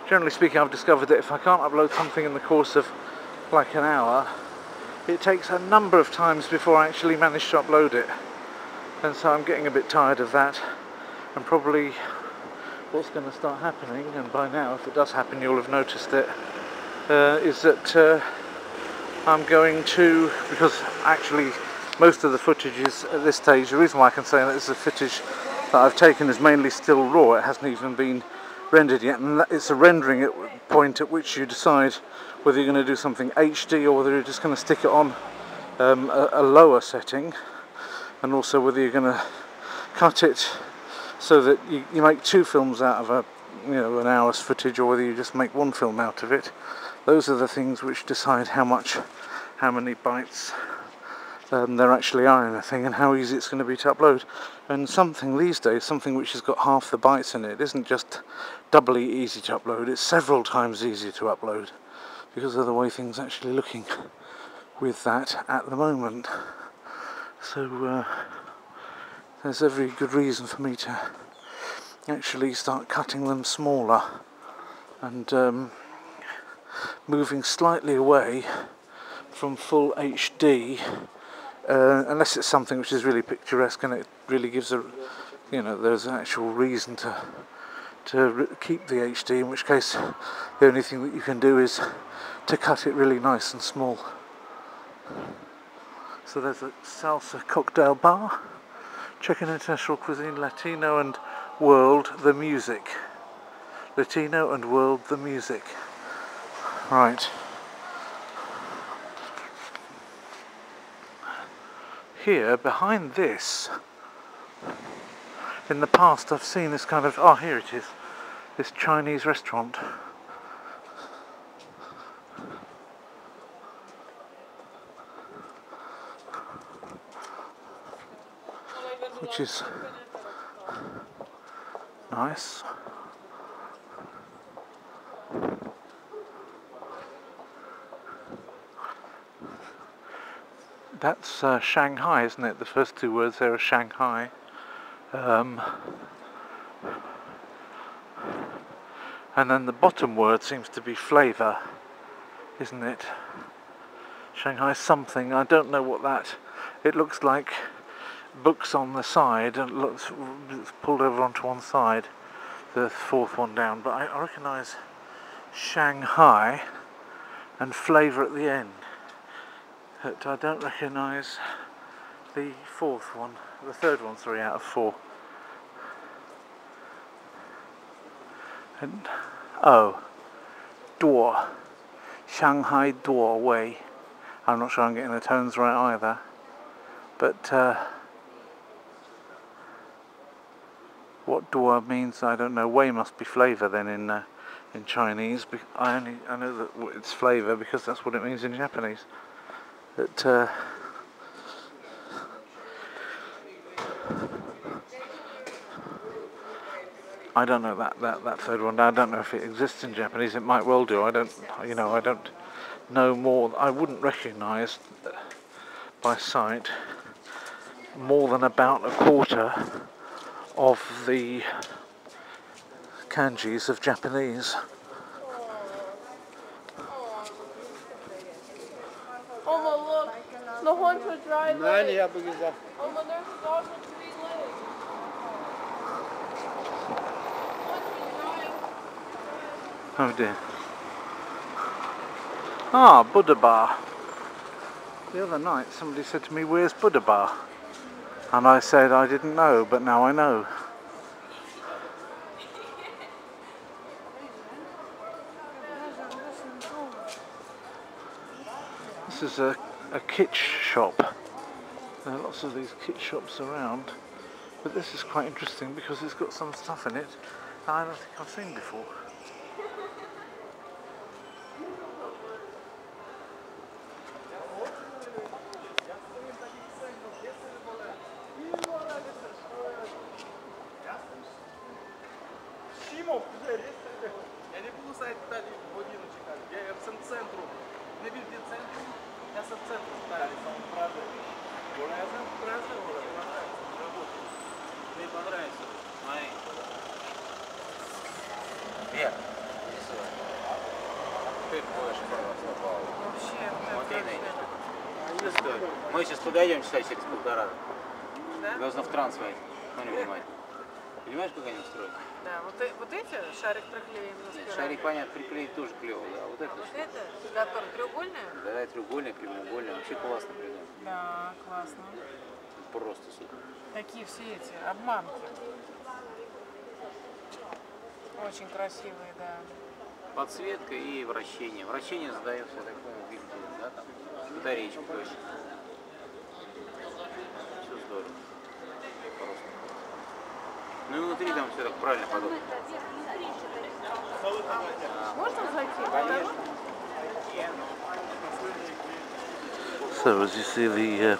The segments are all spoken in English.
generally speaking, I've discovered that if I can't upload something in the course of like an hour, it takes a number of times before I actually manage to upload it. And so I'm getting a bit tired of that, and probably what's going to start happening, and by now if it does happen you'll have noticed it, is that I'm going to, because actually most of the footage is at this stage, the reason why I can say that is the footage that I've taken is mainly still raw, it hasn't even been rendered yet, and it's a rendering point at which you decide whether you're going to do something HD or whether you're just going to stick it on a lower setting, and also whether you're going to cut it so that you make two films out of an hour's footage, or whether you just make one film out of it. Those are the things which decide how many bytes there actually are in a thing, and how easy it's going to be to upload. And something these days, something which has got half the bytes in it, isn't just doubly easy to upload, it's several times easier to upload, because of the way things are actually looking with that at the moment. So there's every good reason for me to actually start cutting them smaller and moving slightly away from full HD, unless it's something which is really picturesque and it really gives there's an actual reason to keep the HD, in which case the only thing that you can do is to cut it really nice and small. So there's a salsa cocktail bar, Chicken International Cuisine, Latino and World the Music. Latino and World the Music. Right. Here, behind this, in the past I've seen this kind of, here it is, this Chinese restaurant. Which is nice. That's Shanghai, isn't it? The first two words there are Shanghai. And then the bottom word seems to be flavour, isn't it? Shanghai something, I don't know what that, it looks like books on the side, and looks pulled over onto one side, the fourth one down, but I recognise Shanghai and flavour at the end, but I don't recognise the third one, sorry, out of four. And door, Shanghai doorway. I'm not sure I'm getting the tones right either, but what door means I don't know. Wei must be flavour then in Chinese. I know that it's flavour because that's what it means in Japanese. But I don't know that third one. I don't know if it exists in Japanese. It might well do. I don't know more. I wouldn't recognise by sight more than about a quarter of the kanjis of Japanese. Oh, look, the horns with dry legs. Nein, ich habe gesagt. Oh, there's a dog with 3 legs. Oh dear. Ah, Buddha Bar. The other night somebody said to me, "Where's Buddha Bar?" And I said I didn't know, but now I know. This is a kitsch shop. There are lots of these kitsch shops around, but this is quite interesting because it's got some stuff in it I don't think I've seen before. Я не буду ставить далі годину чекати. Я в центру. Не від центру, я в центру ставлю сам правда. Бо я сам правда, не понравится. Мои. Вверх. Вообще, Мы сейчас подойдем часа через полтора. да? Должна в транс войти. Смотри внимательно. Понимаешь, как они устроены? Да, вот эти шарик приклеим на спираль. Шарик, понятно, приклеить тоже клево, да. Вот это Вот что? это, который треугольная? Да, треугольная, прямоугольная. Вообще классно придумано. Да, классно. Просто супер. Такие все эти обманки. Очень красивые, да. Подсветка и вращение. Вращение задается такому двигателю, да, там. Батареечку проще. Все здорово. Просто. Ну и внутри там все так правильно подобно. Можно зайти? Конечно. So as you see, the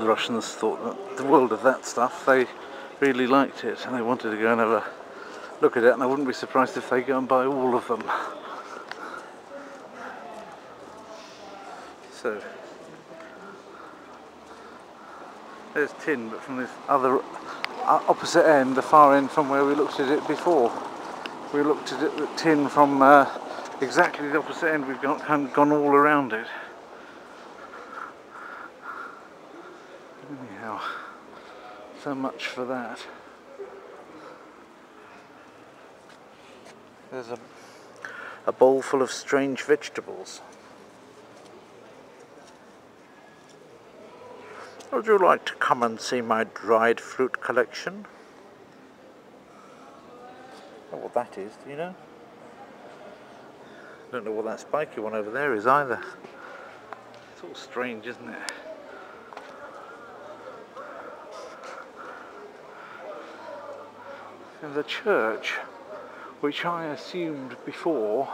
Russians thought that the world of that stuff, they really liked it and they wanted to go and have a look at it, and I wouldn't be surprised if they go and buy all of them. So there's tin, but from this other opposite end, the far end from where we looked at it before. We looked at it, the tin from exactly the opposite end. We've gone all around it. Anyhow, so much for that. There's a bowl full of strange vegetables. Would you like to come and see my dried fruit collection? I don't know what that is, do you know? I don't know what that spiky one over there is either. It's all strange, isn't it? And the church, which I assumed before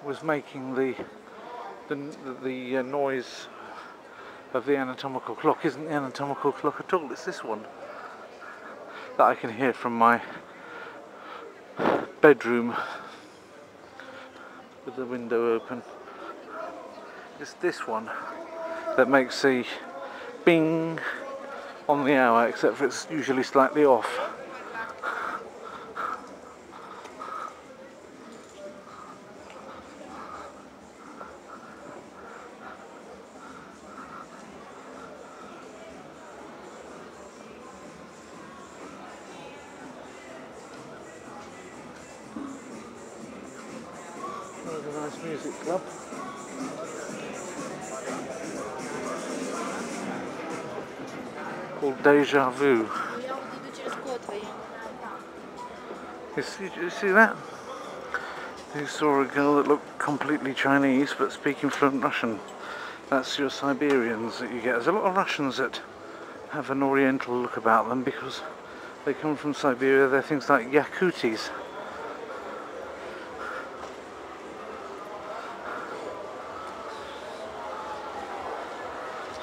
was making the noise of the anatomical clock, isn't the anatomical clock at all. It's this one that I can hear from my bedroom with the window open. It's this one that makes the bing on the hour, except for it's usually slightly off. There's a nice music club. Called Deja Vu. You see that? You saw a girl that looked completely Chinese but speaking fluent Russian. That's your Siberians that you get. There's a lot of Russians that have an oriental look about them because they come from Siberia. They're things like Yakutis.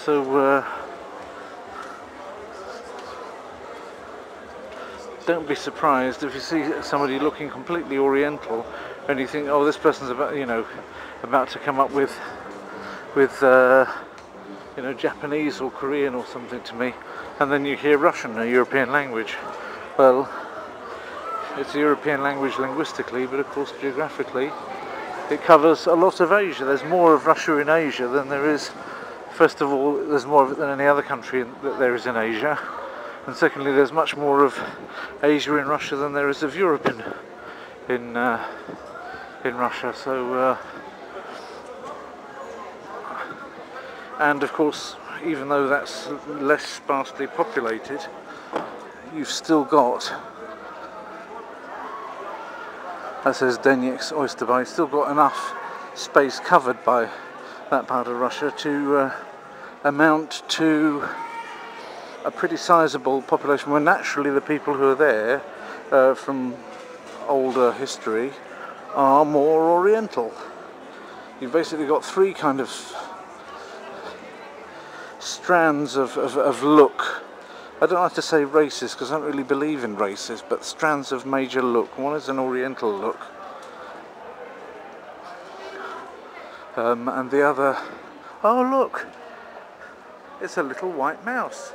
So don't be surprised if you see somebody looking completely oriental and you think, oh, this person's about to come up with Japanese or Korean or something to me, and then you hear Russian, a European language. Well, it's a European language linguistically, but of course geographically it covers a lot of Asia. There's more of Russia in Asia than there is. First of all, there's more of it than any other country that there is in Asia, and secondly, there's much more of Asia in Russia than there is of Europe in Russia. So, and of course, even though that's less sparsely populated, you've still got, that says Donetsk Oyster Bay, still got enough space covered by that part of Russia to amount to a pretty sizable population, where naturally the people who are there from older history are more oriental. You've basically got three kind of strands of look. I don't like to say races because I don't really believe in races, but strands of major look. One is an oriental look, and the other, oh look, it's a little white mouse.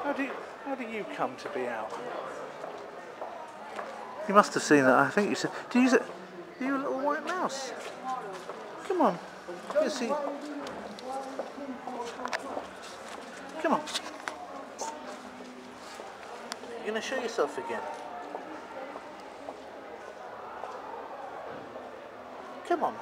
How do you come to be out? You must have seen that. I think you said. Do you? Are you a little white mouse? Come on. You see. Come on. You're gonna show yourself again. Come on.